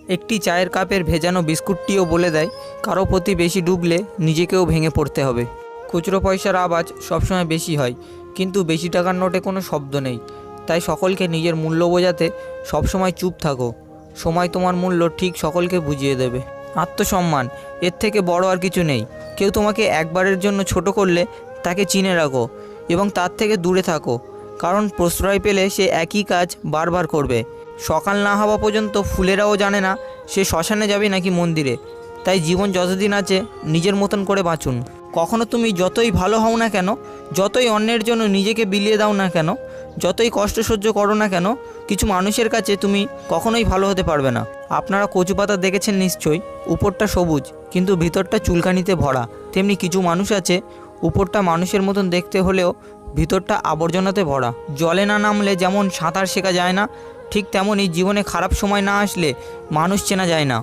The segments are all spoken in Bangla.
একটি চায়ের কাপের ভেজানো বিস্কুটটিও বলে দেয় কারো প্রতি বেশি ডুবলে নিজেকেও ভেঙে পড়তে হবে। খুচরো পয়সার আওয়াজ সবসময় বেশি হয়, কিন্তু বেশি টাকার নোটে কোনো শব্দ নেই। তাই সকলকে নিজের মূল্য বোঝাতে সবসময় চুপ থাকো। সময় তোমার মূল্য ঠিক সকলকে বুঝিয়ে দেবে। আত্মসম্মান, এর থেকে বড় আর কিছু নেই। কেউ তোমাকে একবারের জন্য ছোট করলে তাকে চিনে রাখো এবং তার থেকে দূরে থাকো, কারণ প্রশ্রয় পেলে সে একই কাজ বারবার করবে। সকাল না হওয়া পর্যন্ত ফুলেরাও জানে না সে শ্মশানে যাবে নাকি মন্দিরে। তাই জীবন যতদিন আছে নিজের মতন করে বাঁচুন। কখনো তুমি যতই ভালো হও না কেন, যতই অন্যের জন্য নিজেকে বিলিয়ে দাও না কেন, যতই কষ্ট সহ্য করো না কেন, কিছু মানুষের কাছে তুমি কখনোই ভালো হতে পারবে না। আপনারা কচু পাতা দেখেছেন নিশ্চয়ই, উপরটা সবুজ কিন্তু ভিতরটা চুলকানিতে ভরা। তেমনি কিছু মানুষ আছে, উপরটা মানুষের মতন দেখতে হলেও ভিতরটা আবর্জনাতে ভরা। জলে না নামলে যেমন সাঁতার শেখা যায় না, ঠিক তেমনই জীবনে খারাপ সময় না আসলে মানুষ চেনা যায় না।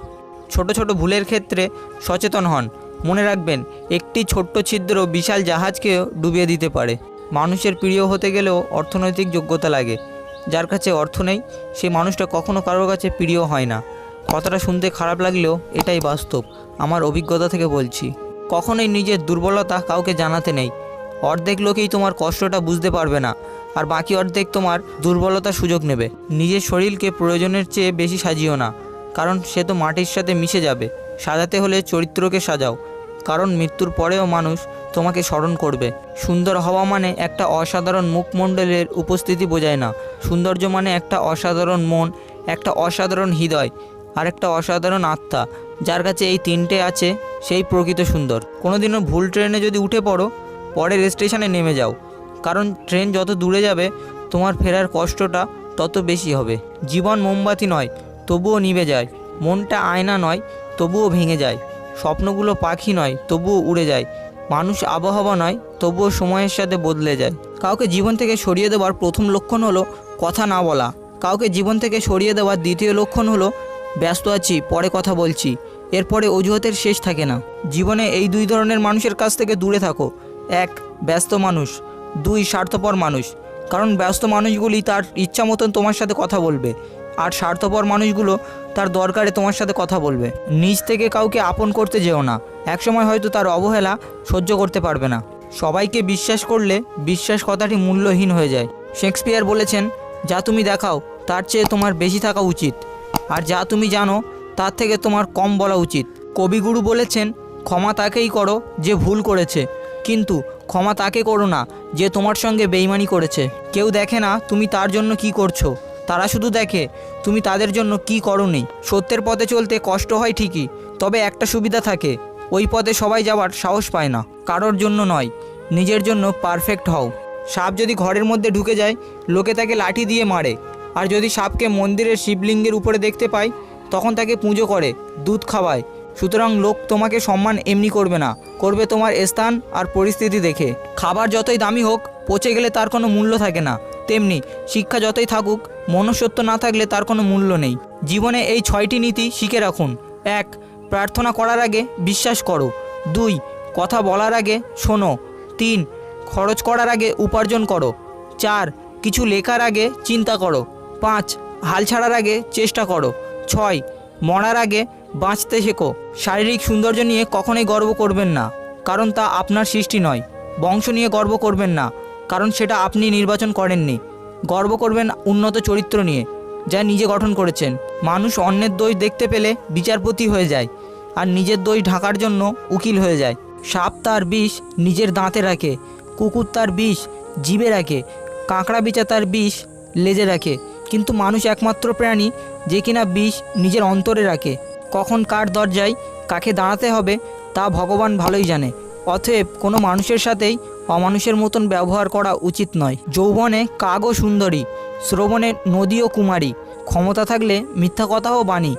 ছোট ছোট ভুলের ক্ষেত্রে সচেতন হন। মনে রাখবেন, একটি ছোট্ট ছিদ্র বিশাল জাহাজকেও ডুবিয়ে দিতে পারে। মানুষের প্রিয় হতে গেলেও অর্থনৈতিক যোগ্যতা লাগে। যার কাছে অর্থ নেই সে মানুষটা কখনো কারোর কাছে প্রিয় হয় না। কথাটা শুনতে খারাপ লাগলেও এটাই বাস্তব, আমার অভিজ্ঞতা থেকে বলছি। কখনোই নিজের দুর্বলতা কাউকে জানাতে নেই। অর্ধেক লোকেই তোমার কষ্টটা বুঝতে পারবে না, আর বাকি অর্ধেক তোমার দুর্বলতার সুযোগ নেবে। নিজের শরীরকে প্রয়োজনের চেয়ে বেশি সাজিও না, কারণ সে তো মাটির সাথে মিশে যাবে। সাজাতে হলে চরিত্রকে সাজাও, কারণ মৃত্যুর পরেও মানুষ তোমাকে স্মরণ করবে। সুন্দর হওয়া মানে একটা অসাধারণ মুখমণ্ডলের উপস্থিতি বোঝায় না। সৌন্দর্য মানে একটা অসাধারণ মন, একটা অসাধারণ হৃদয়, আর একটা অসাধারণ আত্মা। যার কাছে এই তিনটে আছে সেই প্রকৃত সুন্দর। কোনোদিনও ভুল ট্রেনে যদি উঠে পড়ো, পরের স্টেশনে নেমে যাও, কারণ ট্রেন যত দূরে যাবে তোমার ফেরার কষ্টটা তত বেশি হবে। জীবন মোমবাতি নয়, তবুও নিভে যায়। মনটা আয়না নয়, তবুও ভেঙে যায়। স্বপ্নগুলো পাখি নয়, তবুও উড়ে যায়। মানুষ আবহাওয়া নয়, তবুও সময়ের সাথে বদলে যায়। কাউকে জীবন থেকে সরিয়ে দেওয়ার প্রথম লক্ষণ হলো কথা না বলা। কাউকে জীবন থেকে সরিয়ে দেওয়ার দ্বিতীয় লক্ষণ হলো ব্যস্ত আছি, পরে কথা বলছি। এরপরে অজুহাতের শেষ থাকে না। জীবনে এই দুই ধরনের মানুষের কাছ থেকে দূরে থাকো। এক, ব্যস্ত মানুষ। দুই, স্বার্থপর মানুষ। কারণ ব্যস্ত মানুষগুলি তার ইচ্ছা মতন তোমার সাথে কথা বলবে, আর স্বার্থপর মানুষগুলো তার দরকারে তোমার সাথে কথা বলবে। নিজ থেকে কাউকে আপন করতে যেও না, একসময় হয়তো তার অবহেলা সহ্য করতে পারবে না। সবাইকে বিশ্বাস করলে বিশ্বাস কথাটি মূল্যহীন হয়ে যায়। শেক্সপিয়ার বলেছেন, যা তুমি দেখাও তার চেয়ে তোমার বেশি থাকা উচিত, আর যা তুমি জানো তার থেকে তোমার কম বলা উচিত। কবিগুরু বলেছেন, ক্ষমা তাকেই করো যে ভুল করেছে, কিন্তু ক্ষমা তাকে করো না যে তোমার সঙ্গে বেইমানি করেছে। কেউ দেখে না তুমি তার জন্য কি করছো, তারা শুধু দেখে তুমি তাদের জন্য কি করোনি। সত্যের পথে চলতে কষ্ট হয় ঠিকই, তবে একটা সুবিধা থাকে, ওই পথে সবাই যাওয়ার সাহস পায় না। কারোর জন্য নয়, নিজের জন্য পারফেক্ট হও। সাপ যদি ঘরের মধ্যে ঢুকে যায়, লোকে তাকে লাঠি দিয়ে মারে, আর যদি সাপকে মন্দিরের শিবলিঙ্গের উপরে দেখতে পায়, তখন তাকে পুজো করে, দুধ খাওয়ায়। সুতরাং লোক তোমাকে সম্মান এমনি করবে না, করবে তোমার স্থান আর পরিস্থিতি দেখে। খাবার যতই দামি হোক, পচে গেলে তার কোনো মূল্য থাকে না। তেমনি শিক্ষা যতই থাকুক, মনুষ্যত্ব না থাকলে তার কোনো মূল্য নেই। জীবনে এই 6টি নীতি শিখে রাখুন। 1, প্রার্থনা করার আগে বিশ্বাস করো। 2, কথা বলার আগে শোনো। 3, খরচ করার আগে উপার্জন করো। 4, কিছু লেখার আগে চিন্তা করো। 5, হাল ছাড়ার আগে চেষ্টা করো। 6, মরার আগে বাঁচতে শেখো। শারীরিক সৌন্দর্য নিয়ে কখনোই গর্ব করবেন না, কারণ তা আপনার সৃষ্টি নয়। বংশ নিয়ে গর্ব করবেন না, কারণ সেটা আপনি নির্বাচন করেননি। গর্ব করবেন উন্নত চরিত্র নিয়ে, যা নিজে গঠন করেছেন। মানুষ অন্যের দোষ দেখতে পেলে বিচারপতি হয়ে যায়, আর নিজের দোষ ঢাকার জন্য উকিল হয়ে যায়। সাপ তার বিষ নিজের দাঁতে রাখে, কুকুর তার বিষ জিভে রাখে, কাঁকড়া বিচা তার বিষ লেজে রাখে, কিন্তু মানুষ একমাত্র প্রাণী যে কিনা বিষ নিজের অন্তরে রাখে। কখন কার দরজায় কাকে দাঁড়াতে হবে তা ভগবান ভালোই জানে। অতএব কোনো মানুষের সাথেই অমানুষের মতন ব্যবহার করা উচিত নয়। যৌবনে কাক ও সুন্দরী, শ্রবণে নদী ও কুমারী। ক্ষমতা থাকলে মিথ্যা কথাও বাণী,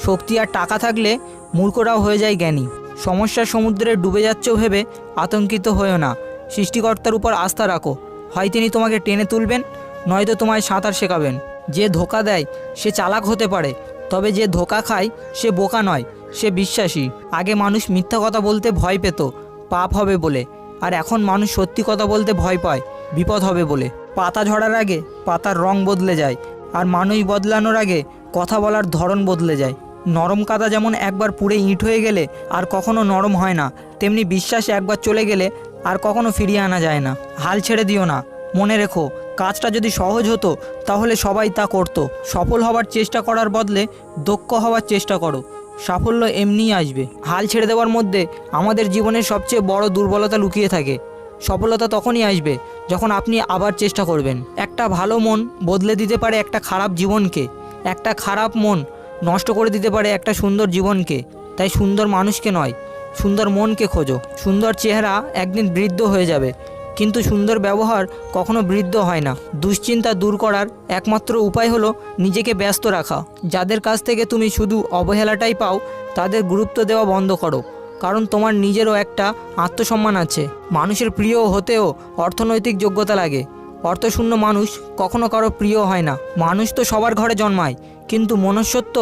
শক্তি আর টাকা থাকলে মূর্খরাও হয়ে যায় জ্ঞানী। সমস্যার সমুদ্রে ডুবে যাচ্ছ ভেবে আতঙ্কিত হয়েও না, সৃষ্টিকর্তার উপর আস্থা রাখো। হয় তিনি তোমাকে টেনে তুলবেন, নয়তো তোমায় সাঁতার শেখাবেন। যে ধোকা দেয় সে চালাক হতে পারে, তবে যে ধোকা খায় সে বোকা নয়, সে বিশ্বাসী। আগে মানুষ মিথ্যা কথা বলতে ভয় পেত পাপ হবে বলে, আর এখন মানুষ সত্যি কথা বলতে ভয় পায় বিপদ হবে বলে। পাতা ঝরার আগে পাতার রং বদলে যায়, আর মানুষ বদলানোর আগে কথা বলার ধরন বদলে যায়। নরম কাদা যেমন একবার পুড়ে ইট হয়ে গেলে আর কখনো নরম হয় না, তেমনি বিশ্বাস একবার চলে গেলে আর কখনো ফিরিয়ে আনা যায় না। হাল ছেড়ে দিও না। মনে রেখো, কাজটা যদি সহজ হতো তাহলে সবাই তা করত। সফল হওয়ার চেষ্টা করার বদলে দক্ষ হওয়ার চেষ্টা করো, সাফল্য এমনিই আসবে। হাল ছেড়ে দেওয়ার মধ্যে আমাদের জীবনের সবচেয়ে বড় দুর্বলতা লুকিয়ে থাকে। সফলতা তখনই আসবে যখন আপনি আবার চেষ্টা করবেন। একটা ভালো মন বদলে দিতে পারে একটা খারাপ জীবনকে, একটা খারাপ মন নষ্ট করে দিতে পারে একটা সুন্দর জীবনকে। তাই সুন্দর মানুষকে নয়, সুন্দর মনকে খোঁজো। সুন্দর চেহারা একদিন বৃদ্ধ হয়ে যাবে, কিন্তু সুন্দর ব্যবহার কখনো বৃদ্ধ হয় না। দুশ্চিন্তা দূর করার একমাত্র উপায় হলো নিজেকে ব্যস্ত রাখা। যাদের কাছ থেকে তুমি শুধু অবহেলাটাই পাও তাদের গুরুত্ব দেওয়া বন্ধ করো, কারণ তোমার নিজেরও একটা আত্মসম্মান আছে। মানুষের প্রিয় হতেও অর্থনৈতিক যোগ্যতা লাগে। অর্থশূন্য মানুষ কখনো কারো প্রিয় হয় না। মানুষ তো সবার ঘরে জন্মায়, কিন্তু মনুষ্যত্ব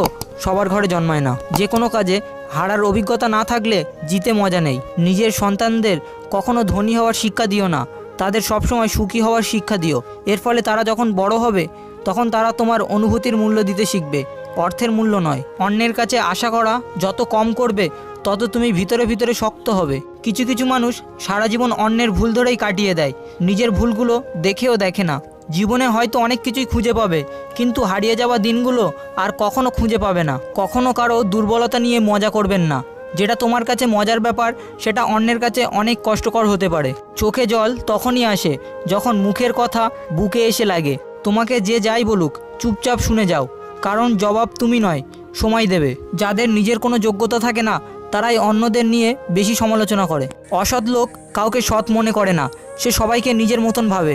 সবার ঘরে জন্মায় না। যে কোনো কাজে হারার অভিজ্ঞতা না থাকলে জিতে মজা নেই। নিজের সন্তানদের কখনো ধনী হওয়ার শিক্ষা দিও না, তাদের সবসময় সুখী হওয়ার শিক্ষা দিও। এর ফলে তারা যখন বড় হবে তখন তারা তোমার অনুভূতির মূল্য দিতে শিখবে, অর্থের মূল্য নয়। অন্যের কাছে আশা করা যত কম করবে তত তুমি ভিতরে ভিতরে শক্ত হবে। কিছু কিছু মানুষ সারা জীবন অন্যের ভুল ধরেই কাটিয়ে দেয়, নিজের ভুলগুলো দেখেও দেখে না। জীবনে হয়তো অনেক কিছুই খুঁজে পাবে, কিন্তু হারিয়ে যাওয়া দিনগুলো আর কখনো খুঁজে পাবে না। কখনো কারো দুর্বলতা নিয়ে মজা করবেন না। যেটা তোমার কাছে মজার ব্যাপার সেটা অন্যের কাছে অনেক কষ্টকর হতে পারে। চোখে জল তখনই আসে যখন মুখের কথা বুকে এসে লাগে। তোমাকে যে যাই বলুক চুপচাপ শুনে যাও, কারণ জবাব তুমি নয়, সময় দেবে। যাদের নিজের কোনো যোগ্যতা থাকে না তারাই অন্যদের নিয়ে বেশি সমালোচনা করে। অসৎ লোক কাউকে সৎ মনে করে না, সে সবাইকে নিজের মতন ভাবে।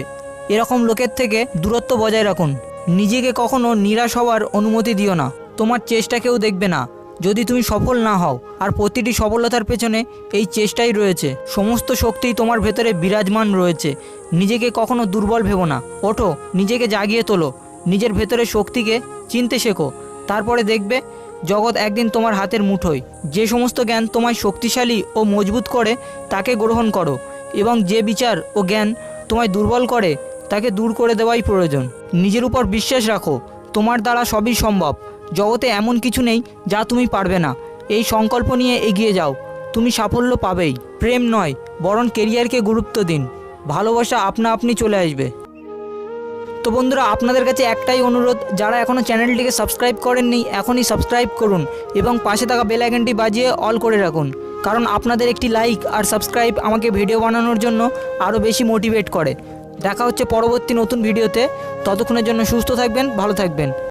এরকম লোকের থেকে দূরত্ব বজায় রাখুন। নিজেকে কখনো নিরাশ হওয়ার অনুমতি দিও না। তোমার চেষ্টা কেউ দেখবে না যদি তুমি সফল না হও, আর প্রতিটি সফলতার পেছনে এই চেষ্টাই রয়েছে। সমস্ত শক্তিই তোমার ভেতরে বিরাজমান রয়েছে। নিজেকে কখনো দুর্বল ভেবো না। ওঠো, নিজেকে জাগিয়ে তোলো, নিজের ভেতরে শক্তিকে চিনতে শেখো। তারপরে দেখবে জগৎ একদিন তোমার হাতের মুঠোয়। যে সমস্ত জ্ঞান তোমায় শক্তিশালী ও মজবুত করে তাকে গ্রহণ করো, এবং যে বিচার ও জ্ঞান তোমায় দুর্বল করে তাকে দূর করে দেওয়াই প্রয়োজন। নিজের উপর বিশ্বাস রাখো, তোমার দ্বারা সবই সম্ভব। জগতে এমন কিছু নেই যা তুমি পারবে না। এই সংকল্প নিয়ে এগিয়ে যাও, তুমি সাফল্য পাবেই। প্রেম নয়, বরং কেরিয়ারকে গুরুত্ব দিন। ভালোবাসা আপনা আপনি চলে আসবে। তো বন্ধুরা, আপনাদের কাছে একটাই অনুরোধ, যারা এখনও চ্যানেলটিকে সাবস্ক্রাইব করেননি এখনই সাবস্ক্রাইব করুন এবং পাশে থাকা বেল আইকনটি বাজিয়ে অল করে রাখুন, কারণ আপনাদের একটি লাইক আর সাবস্ক্রাইব আমাকে ভিডিও বানানোর জন্য আরও বেশি মোটিভেট করে। দেখা হচ্ছে পরবর্তী নতুন ভিডিওতে। ততক্ষণের জন্য সুস্থ থাকবেন, ভালো থাকবেন।